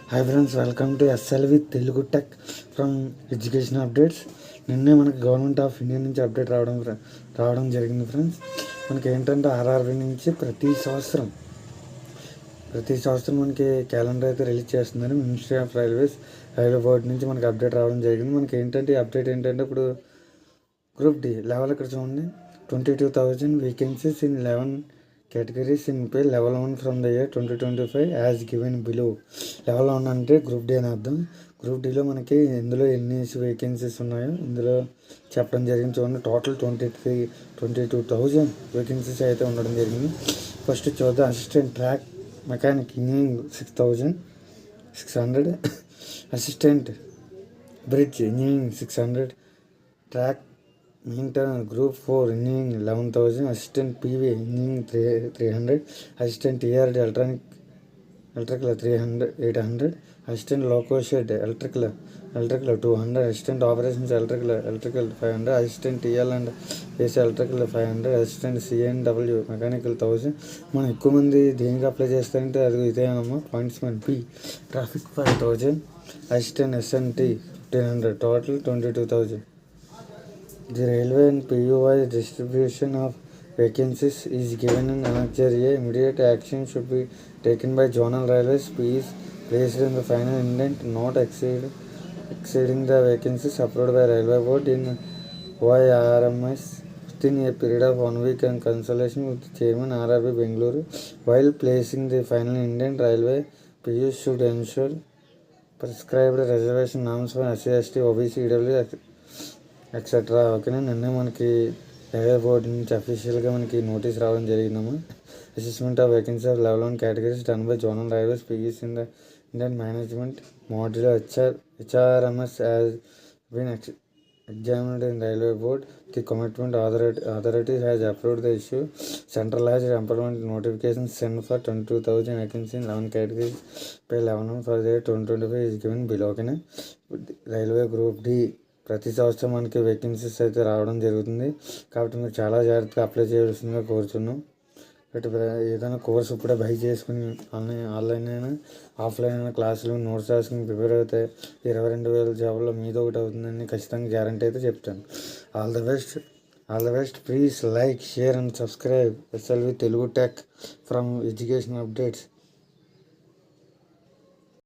Hi friends, welcome to SLV Telugu tech from education updates. నిన్నే మనకి government of India నుంచి update రావడం జరిగింది ఫ్రెండ్స్. మనకి ఏంటంటే ఆర్ఆర్బీ నుంచి ప్రతి సంవత్సరం మనకి క్యాలెండర్ అయితే రిలీజ్ చేస్తుందని మినిస్ట్రీ ఆఫ్ రైల్వే బోర్డు నుంచి మనకి అప్డేట్ రావడం జరిగింది. మనకి ఏంటంటే అప్డేట్ ఏంటంటే ఇప్పుడు గ్రూప్ డి లెవెల్ ఇక్కడ చూడండి, 22,000 vacancies in 11 categories in pay level 1 from the year 2025 as given below. Level 1 అంటే గ్రూప్ డి అని అర్థం. గ్రూప్ డిలో మనకి ఇందులో ఎన్ని వేకెన్సీస్ ఉన్నాయో ఇందులో చెప్పడం జరిగింది. చూడండి, టోటల్ 22,000 వేకెన్సీస్ అయితే ఉండడం జరిగింది. ఫస్ట్ చూద్దాం. Assistant track mechanic engineering 6,600, assistant bridge engineering 600, track maintainer group 4 engineering 11,000, assistant PV engineering 300, assistant ARD electrical 800, assistant loco shed electrical 200, assistant operations electrical 500, assistant TL and AC electrical 500, assistant CNW mechanical 1000. మనం ఎక్కువ మంది దేనికి apply చేస్తారంటే అది ఇదేనమ్మా. Pointsmen P traffic 5,000, assistant SNT 1,500, total 22,000. The railway and PU-wise distribution of vacancies is given in Annexure A. Immediate action should be taken by zonal railways. P is placed in the final indent not exceeding the vacancies approved by railway board in YRMS within a period of 1 week and consultation with chairman RRB Bengaluru. While placing the final indent, railway PU should ensure prescribed reservation norms for SC/ST, OBC, EW, etcetera. ఓకేనా. నిన్నే మనకి railway board నుంచి అఫీషియల్గా మనకి notice రావడం జరిగిందమ్మా. Assessment of vacancy of level 1 categories done by zonal railways PES in the Indian management module HRMS has been examined in railway board. The commitment authority has approved the issue. Centralized employment notification sent for 22,000 vacancies in 11 categories by 11 for the year 2025 is given below. ఓకేనా. Railway group D ప్రతి సంవత్సరం మనకి vacancies అయితే రావడం జరుగుతుంది. కాబట్టి మీరు చాలా జాగ్రత్తగా అప్లై చేయాల్సిందిగా కోరుతున్నాం. బట్ ఏదైనా కోర్స్ ఇప్పుడే బై చేసుకుని ఆన్లైన్ అయినా ఆఫ్లైన్ అయినా క్లాసులు నోట్స్ రాసుకుని ప్రిపేర్ అవుతే 22,000 జాబ్లో మీదో ఒకటి అవుతుందని ఖచ్చితంగా గ్యారంటీ అయితే చెప్తాను. All the best. Please like, share and subscribe SLV Telugu tech from education updates.